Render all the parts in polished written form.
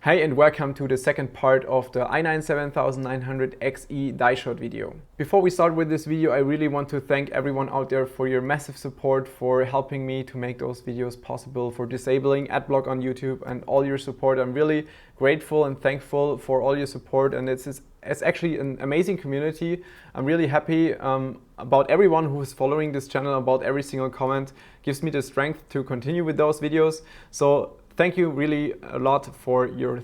Hi and welcome to the second part of the i9-7980XE die shot video. Before we start with this video, I really want to thank everyone out there for your massive support, for helping me to make those videos possible, for disabling adblock on YouTube and all your support. I'm really grateful and thankful for all your support, and it's actually an amazing community. I'm really happy about everyone who is following this channel, about every single comment. Gives me the strength to continue with those videos. So thank you really a lot for your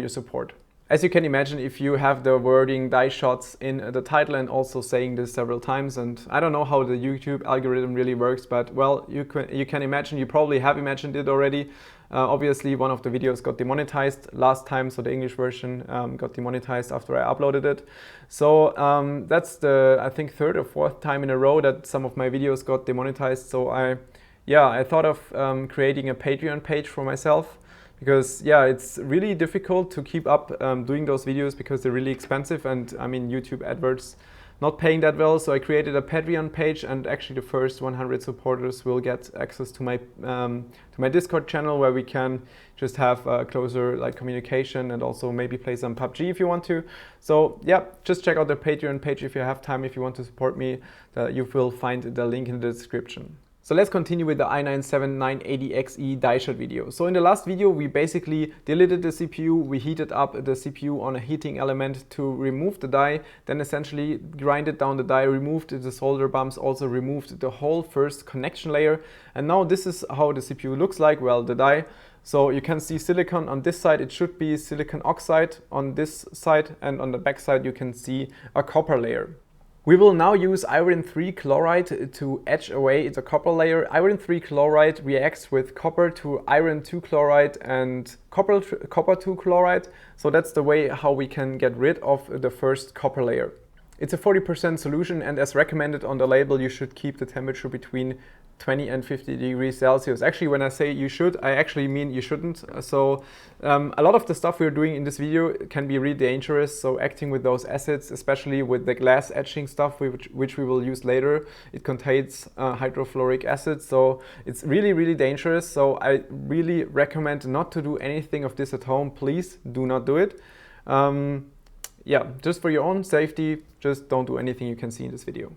support. As you can imagine, if you have the wording die shots in the title and also saying this several times, and I don't know how the YouTube algorithm really works, but well, you can imagine, you probably have imagined it already. Obviously, one of the videos got demonetized last time, so the English version got demonetized after I uploaded it. So that's the, I think, third or fourth time in a row that some of my videos got demonetized. So I thought of creating a Patreon page for myself, because it's really difficult to keep up doing those videos because they're really expensive, and I mean YouTube adverts not paying that well. So I created a Patreon page, and actually the first 100 supporters will get access to my Discord channel, where we can just have closer communication and also maybe play some PUBG if you want to. So yeah, just check out the Patreon page if you have time, if you want to support me. You will find the link in the description. So let's continue with the i9-7980XE die shot video. So in the last video, we basically deleted the CPU, we heated up the CPU on a heating element to remove the die, then essentially grinded down the die, removed the solder bumps, also removed the whole first connection layer. And now this is how the CPU looks like, well, the die. So you can see silicon on this side, it should be silicon oxide on this side, and on the back side you can see a copper layer. We will now use iron 3 chloride to etch away the copper layer. Iron 3 chloride reacts with copper to iron 2 chloride and copper 2 chloride. So that's the way how we can get rid of the first copper layer. It's a 40% solution, and as recommended on the label, you should keep the temperature between 20 and 50 degrees Celsius. Actually, when I say you should, I actually mean you shouldn't. So a lot of the stuff we're doing in this video can be really dangerous. So acting with those acids, especially with the glass etching stuff, which we will use later, it contains hydrofluoric acid. So it's really, really dangerous. So I really recommend not to do anything of this at home. Please do not do it. Just for your own safety, just don't do anything you can see in this video.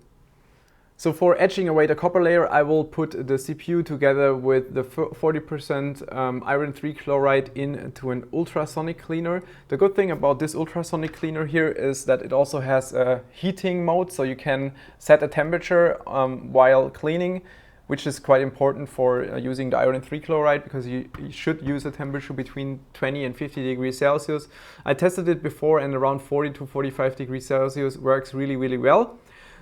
So for etching away the copper layer, I will put the CPU together with the 40% iron 3 chloride into an ultrasonic cleaner. The good thing about this ultrasonic cleaner here is that it also has a heating mode, so you can set a temperature while cleaning, which is quite important for using the iron 3 chloride, because you should use a temperature between 20 and 50 degrees Celsius. I tested it before, and around 40 to 45 degrees Celsius works really, really well.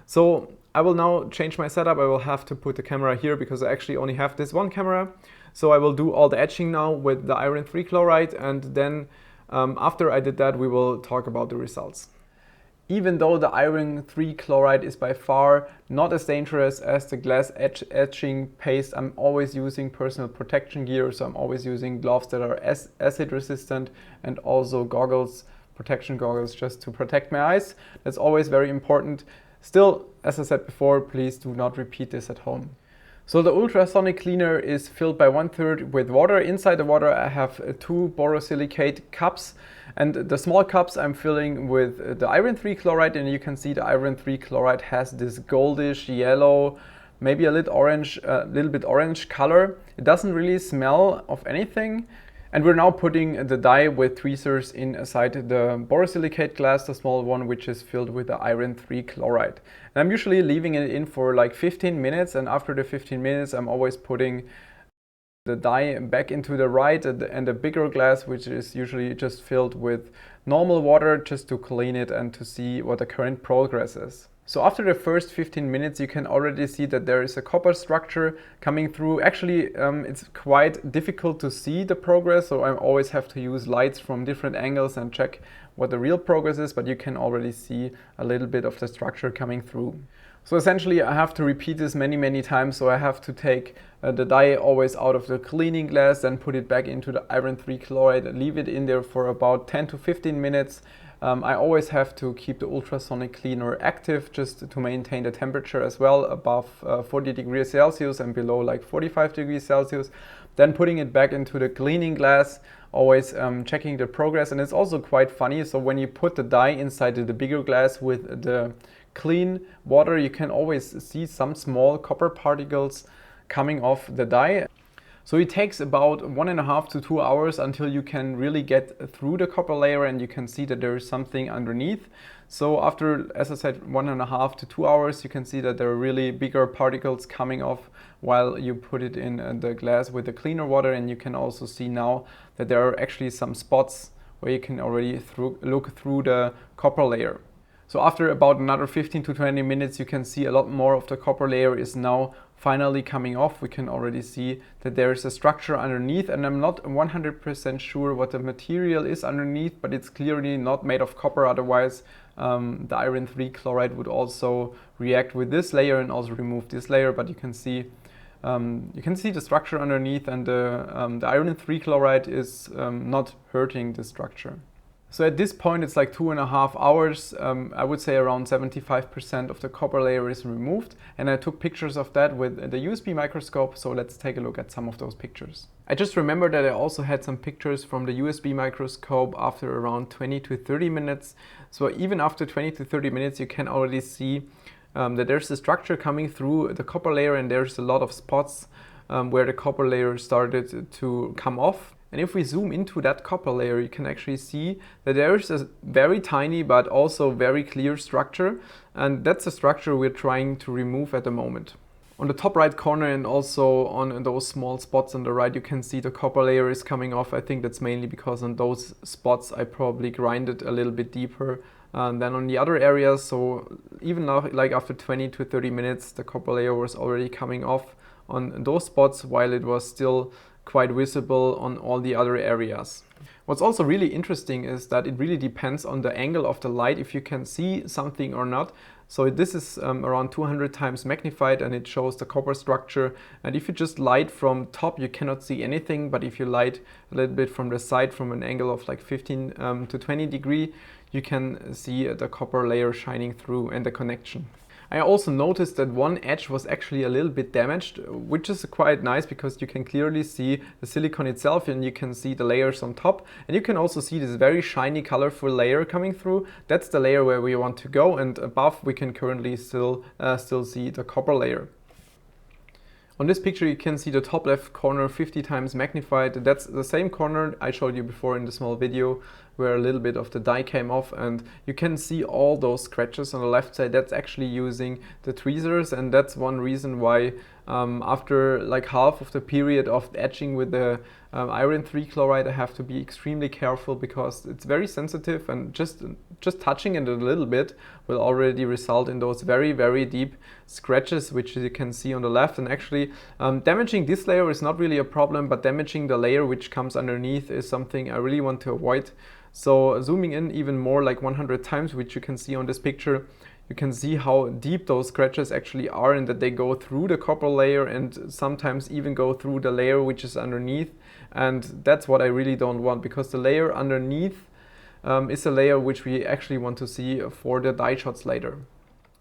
So I will now change my setup. I will have to put the camera here because I actually only have this one camera. So I will do all the etching now with the iron 3 chloride, and then after I did that, we will talk about the results. Even though the iron 3 chloride is by far not as dangerous as the glass etching paste, I'm always using personal protection gear. So I'm always using gloves that are acid resistant, and also goggles, protection goggles, just to protect my eyes. That's always very important. Still, as I said before, please do not repeat this at home. So the ultrasonic cleaner is filled by 1/3 with water. Inside the water I have 2 borosilicate cups, and the small cups I'm filling with the iron 3 chloride, and you can see the iron 3 chloride has this goldish yellow, maybe a little bit orange color. It doesn't really smell of anything. And we're now putting the die with tweezers inside the borosilicate glass, the small one, which is filled with the iron 3 chloride. And I'm usually leaving it in for like 15 minutes, and after the 15 minutes I'm always putting the die back into the right and the bigger glass, which is usually just filled with normal water, just to clean it and to see what the current progress is. So after the first 15 minutes, you can already see that there is a copper structure coming through. Actually, it's quite difficult to see the progress, so I always have to use lights from different angles and check what the real progress is, but you can already see a little bit of the structure coming through. So essentially I have to repeat this many, many times. So I have to take the die always out of the cleaning glass, then put it back into the iron 3 chloride and leave it in there for about 10 to 15 minutes. I always have to keep the ultrasonic cleaner active, just to maintain the temperature as well, above 40 degrees Celsius and below like 45 degrees Celsius. Then putting it back into the cleaning glass, always checking the progress. And it's also quite funny. So when you put the die inside the bigger glass with the clean water, you can always see some small copper particles coming off the die. So it takes about 1.5 to 2 hours until you can really get through the copper layer and you can see that there is something underneath. So after, as I said, 1.5 to 2 hours, you can see that there are really bigger particles coming off while you put it in the glass with the cleaner water. And you can also see now that there are actually some spots where you can already look through the copper layer. So after about another 15 to 20 minutes, you can see a lot more of the copper layer is now finally coming off. We can already see that there is a structure underneath, and I'm not 100% sure what the material is underneath, but it's clearly not made of copper. Otherwise, the iron 3 chloride would also react with this layer and also remove this layer. But you can see the structure underneath, and the iron 3 chloride is not hurting the structure. So at this point, it's like 2.5 hours. I would say around 75% of the copper layer is removed. And I took pictures of that with the USB microscope. So let's take a look at some of those pictures. I just remembered that I also had some pictures from the USB microscope after around 20 to 30 minutes. So even after 20 to 30 minutes, you can already see that there's a structure coming through the copper layer, and there's a lot of spots where the copper layer started to come off. And if we zoom into that copper layer, you can actually see that there is a very tiny but also very clear structure. And that's the structure we're trying to remove at the moment. On the top right corner and also on those small spots on the right, you can see the copper layer is coming off. I think that's mainly because on those spots I probably grinded a little bit deeper than on the other areas. So even now, like after 20 to 30 minutes, the copper layer was already coming off on those spots, while it was still quite visible on all the other areas. What's also really interesting is that it really depends on the angle of the light if you can see something or not. So this is around 200 times magnified, and it shows the copper structure. And if you just light from top, you cannot see anything. But if you light a little bit from the side from an angle of like 15 to 20 degree, you can see the copper layer shining through and the connection. I also noticed that one edge was actually a little bit damaged, which is quite nice because you can clearly see the silicon itself and you can see the layers on top. And you can also see this very shiny, colorful layer coming through. That's the layer where we want to go, and above we can currently still see the copper layer. On this picture you can see the top left corner 50 times magnified. That's the same corner I showed you before in the small video where a little bit of the die came off, and you can see all those scratches on the left side. That's actually using the tweezers, and that's one reason why after like half of the period of etching with the iron 3 chloride I have to be extremely careful because it's very sensitive, and just touching it a little bit will already result in those very, very deep scratches, which you can see on the left. And actually damaging this layer is not really a problem, but damaging the layer which comes underneath is something I really want to avoid. So zooming in even more, like 100 times, which you can see on this picture, you can see how deep those scratches actually are, and that they go through the copper layer and sometimes even go through the layer which is underneath. And that's what I really don't want, because the layer underneath is a layer which we actually want to see for the die shots later.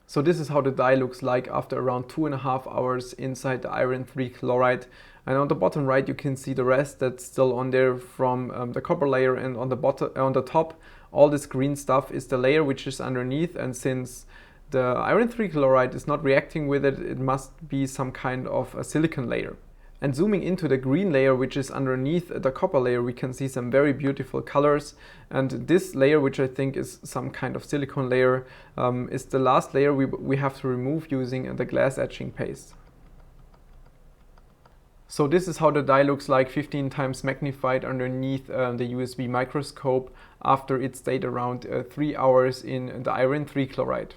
So this is how the die looks like after around 2.5 hours inside the iron 3 chloride. And on the bottom right you can see the rest that's still on there from the copper layer, and on the top all this green stuff is the layer which is underneath. And since the iron 3 chloride is not reacting with it, it must be some kind of a silicon layer. And zooming into the green layer which is underneath the copper layer, we can see some very beautiful colors. And this layer, which I think is some kind of silicone layer, is the last layer we have to remove using the glass etching paste. So this is how the die looks like 15 times magnified underneath the USB microscope after it stayed around 3 hours in the iron 3 chloride.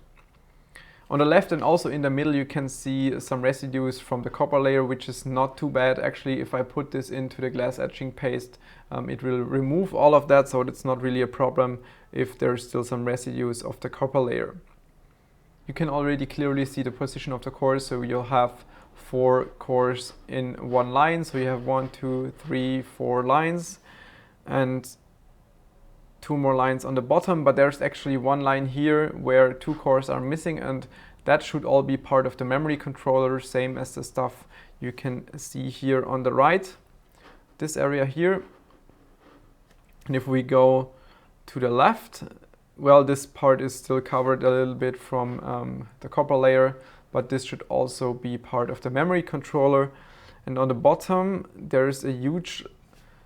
On the left and also in the middle you can see some residues from the copper layer, which is not too bad. Actually, if I put this into the glass etching paste, it will remove all of that, so it's not really a problem if there's still some residues of the copper layer. You can already clearly see the position of the cores, so you'll have 4 cores in one line. So you have 1, 2, 3, 4 lines and 2 more lines on the bottom, but there's actually 1 line here where 2 cores are missing, and that should all be part of the memory controller, same as the stuff you can see here on the right. This area here, And if we go to the left, well, this part is still covered a little bit from the copper layer, but this should also be part of the memory controller. And on the bottom, there's a huge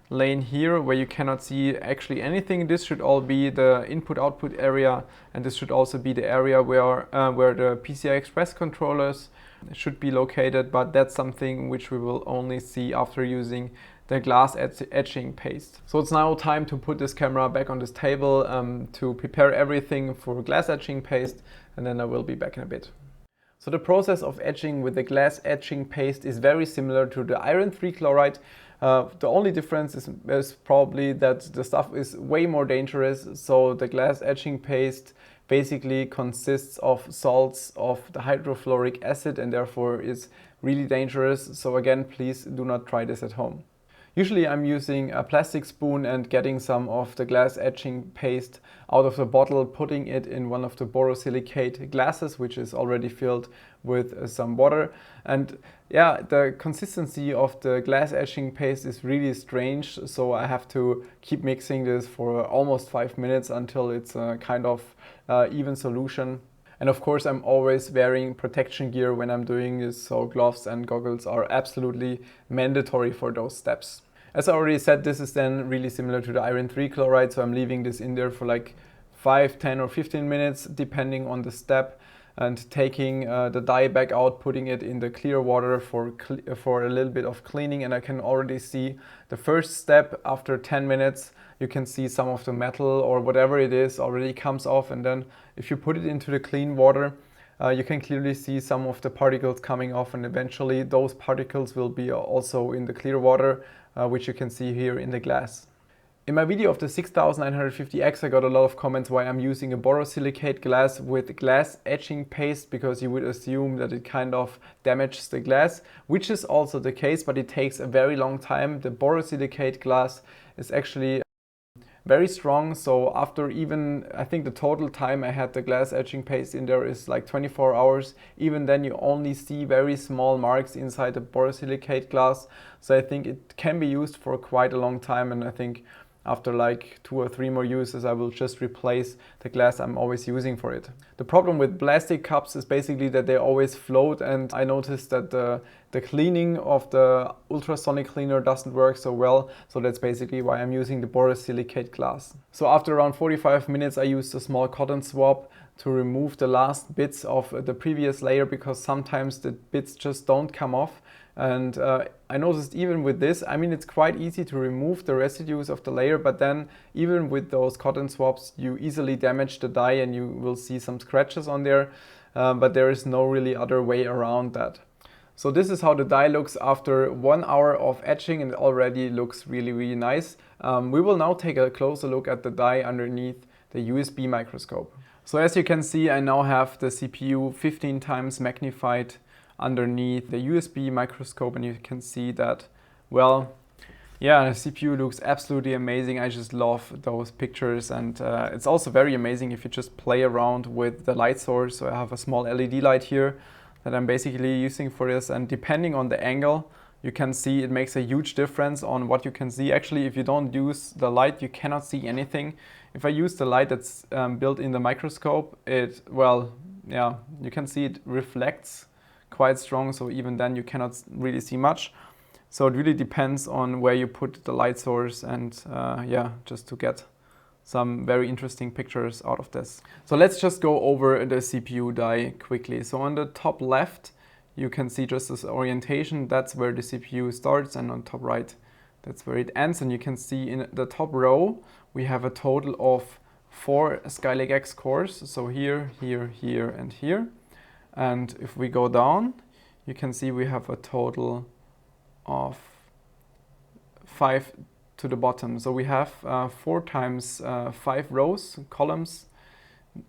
lane here where you cannot see actually anything. This should all be the input-output area, and this should also be the area where the PCI Express controllers should be located, but that's something which we will only see after using the glass etching paste. So it's now time to put this camera back on this table to prepare everything for glass etching paste, and then I will be back in a bit. So the process of etching with the glass etching paste is very similar to the iron 3 chloride. The only difference is probably that the stuff is way more dangerous. So the glass etching paste basically consists of salts of the hydrofluoric acid and therefore is really dangerous. So again, please do not try this at home. Usually I'm using a plastic spoon and getting some of the glass etching paste out of the bottle, putting it in one of the borosilicate glasses, which is already filled with some water. And yeah, the consistency of the glass etching paste is really strange, so I have to keep mixing this for almost 5 minutes until it's a kind of even solution. And of course, I'm always wearing protection gear when I'm doing this, so gloves and goggles are absolutely mandatory for those steps. As I already said, this is then really similar to the iron 3 chloride, so I'm leaving this in there for like 5, 10 or 15 minutes depending on the step, and taking the dye back out, putting it in the clear water for a little bit of cleaning. And I can already see the first step after 10 minutes. You can see some of the metal or whatever it is already comes off, and then if you put it into the clean water, you can clearly see some of the particles coming off, and eventually those particles will be also in the clear water, which you can see here in the glass. In my video of the 6950X, I got a lot of comments why I'm using a borosilicate glass with glass etching paste, because you would assume that it kind of damages the glass, which is also the case, but it takes a very long time. The borosilicate glass is actually very strong, so after even, I think the total time I had the glass etching paste in there is like 24 hours. Even then you only see very small marks inside the borosilicate glass, so I think it can be used for quite a long time, and I think after like 2 or 3 more uses I will just replace the glass I'm always using for it. The problem with plastic cups is basically that they always float, and I noticed that the cleaning of the ultrasonic cleaner doesn't work so well, so that's basically why I'm using the borosilicate glass. So after around 45 minutes I used a small cotton swab to remove the last bits of the previous layer, because sometimes the bits just don't come off. And I noticed even with this, I mean, it's quite easy to remove the residues of the layer, but then even with those cotton swabs, you easily damage the die and you will see some scratches on there, but there is no really other way around that. So this is how the die looks after 1 hour of etching, and it already looks really, really nice. We will now take a closer look at the die underneath the USB microscope. So as you can see, I now have the CPU 15 times magnified underneath the USB microscope, and you can see that, well, yeah, the CPU looks absolutely amazing. I just love those pictures, and it's also very amazing if you just play around with the light source. So I have a small LED light here that I'm basically using for this, and depending on the angle, you can see it makes a huge difference on what you can see. Actually, if you don't use the light, you cannot see anything. If I use the light that's built in the microscope, well, yeah, you can see it reflects quite strong, so even then you cannot really see much. So it really depends on where you put the light source, and yeah, just to get some very interesting pictures out of this. So let's just go over the CPU die quickly. So on the top left, you can see just this orientation, that's where the CPU starts, and on top right, that's where it ends. And you can see in the top row, we have a total of 4 Skylake X cores. So here, here, here, and here. And if we go down, you can see we have a total of 5 to the bottom. So we have 4 times 5 rows, columns,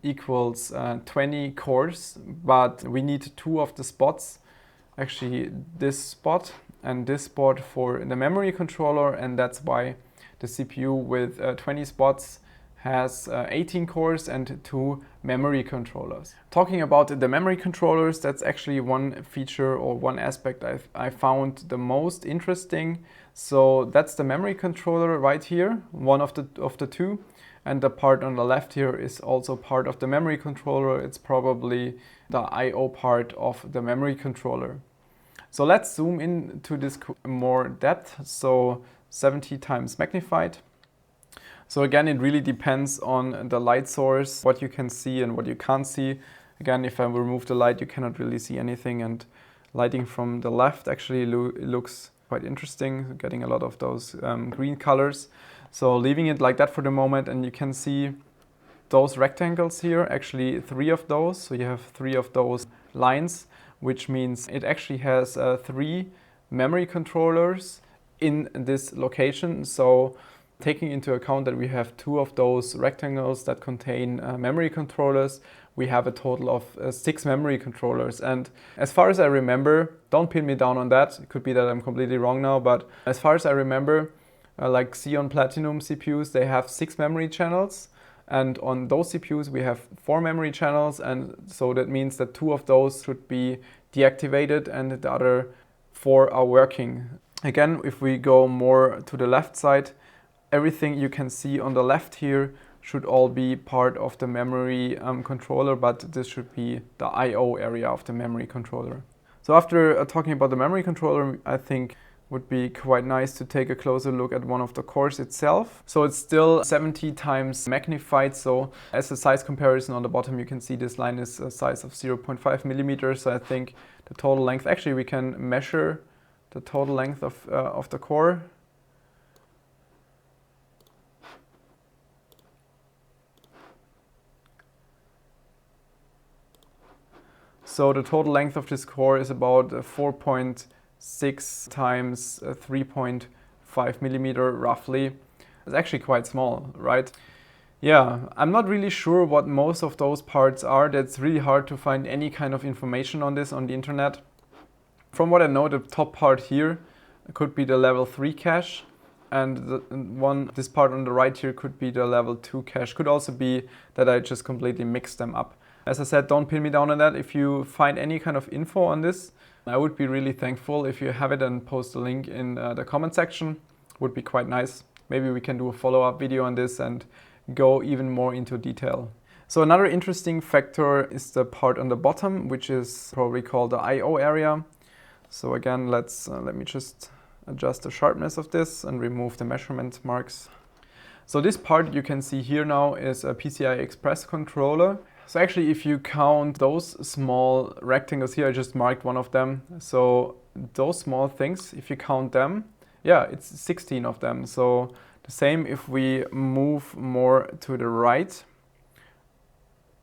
equals 20 cores, but we need 2 of the spots, actually this spot and this spot for the memory controller, and that's why the CPU with 20 spots has 18 cores and 2 memory controllers. Talking about the memory controllers, that's actually one feature or one aspect I found the most interesting. So that's the memory controller right here, one of the two. And the part on the left here is also part of the memory controller. It's probably the I/O part of the memory controller. So let's zoom into this more depth. So 70 times magnified. So again, it really depends on the light source, what you can see and what you can't see. Again, if I remove the light, you cannot really see anything, and lighting from the left actually looks quite interesting, getting a lot of those green colors. So leaving it like that for the moment, and you can see those rectangles here, actually 3 of those. So you have 3 of those lines, which means it actually has 3 memory controllers in this location. So taking into account that we have 2 of those rectangles that contain memory controllers, we have a total of 6 memory controllers. And as far as I remember, don't pin me down on that, it could be that I'm completely wrong now, but as far as I remember, like Xeon Platinum CPUs, they have 6 memory channels, and on those CPUs we have 4 memory channels, and so that means that 2 of those should be deactivated and the other 4 are working. Again, if we go more to the left side, everything you can see on the left here should all be part of the memory controller, but this should be the I/O area of the memory controller. So after talking about the memory controller, I think would be quite nice to take a closer look at one of the cores itself. So it's still 70 times magnified. So as a size comparison on the bottom, you can see this line is a size of 0.5 millimeters. So I think the total length, actually we can measure the total length of the core. So the total length of this core is about 4.6 times 3.5 millimeter roughly. It's actually quite small, right? Yeah, I'm not really sure what most of those parts are. That's really hard to find any kind of information on this on the internet. From what I know, the top part here could be the level 3 cache, and this part on the right here could be the level 2 cache. Could also be that I just completely mixed them up. As I said, don't pin me down on that. If you find any kind of info on this, I would be really thankful if you have it and post a link in the comment section. Would be quite nice. Maybe we can do a follow-up video on this and go even more into detail. So another interesting factor is the part on the bottom, which is probably called the I/O area. So again, let me just adjust the sharpness of this and remove the measurement marks. So this part you can see here now is a PCI Express controller. So actually, if you count those small rectangles here, I just marked one of them. So those small things, if you count them, yeah, it's 16 of them. So the same if we move more to the right,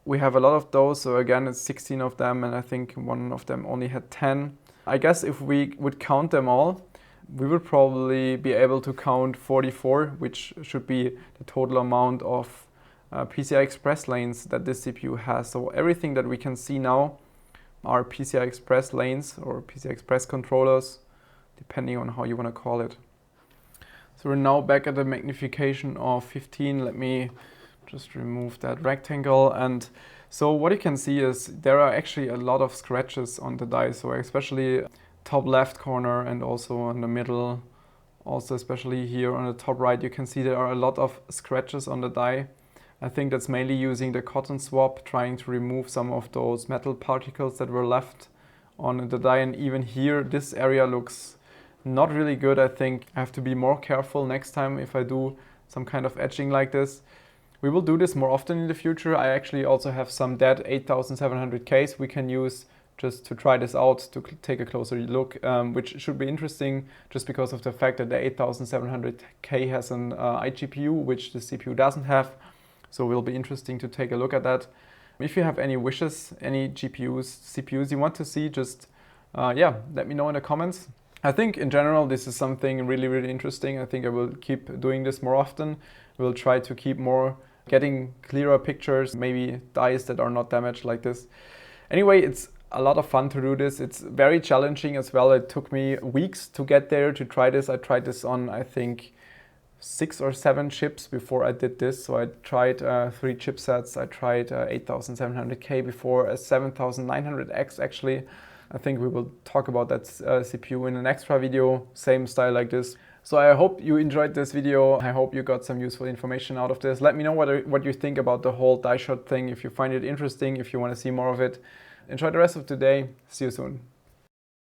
we have a lot of those. So again, it's 16 of them, and I think one of them only had 10. I guess if we would count them all, we would probably be able to count 44, which should be the total amount of PCI Express lanes that this CPU has. So everything that we can see now are PCI Express lanes or PCI Express controllers, depending on how you want to call it. So we're now back at the magnification of 15. Let me just remove that rectangle. And so what you can see is there are actually a lot of scratches on the die. So especially top left corner and also in the middle, also especially here on the top right, you can see there are a lot of scratches on the die. I think that's mainly using the cotton swab, trying to remove some of those metal particles that were left on the die. And even here, this area looks not really good. I think I have to be more careful next time if I do some kind of etching like this. We will do this more often in the future. I actually also have some dead 8700Ks we can use just to try this out, to take a closer look, which should be interesting just because of the fact that the 8700K has an iGPU, which the CPU doesn't have. So it will be interesting to take a look at that. If you have any wishes, any GPUs, CPUs you want to see, just yeah, let me know in the comments. I think in general this is something really, really interesting. I think I will keep doing this more often. We'll try to keep getting clearer pictures, maybe dies that are not damaged like this. Anyway, it's a lot of fun to do this. It's very challenging as well. It took me weeks to get there to try this. I tried this on, I think, 6 or 7 chips before I did this. So I tried 3 chipsets. I tried 8700K before, a 7900X actually. I think we will talk about that CPU in an extra video, same style like this. So I hope you enjoyed this video. I hope you got some useful information out of this. Let me know what you think about the whole die shot thing, if you find it interesting, if you want to see more of it. Enjoy the rest of today. See you soon.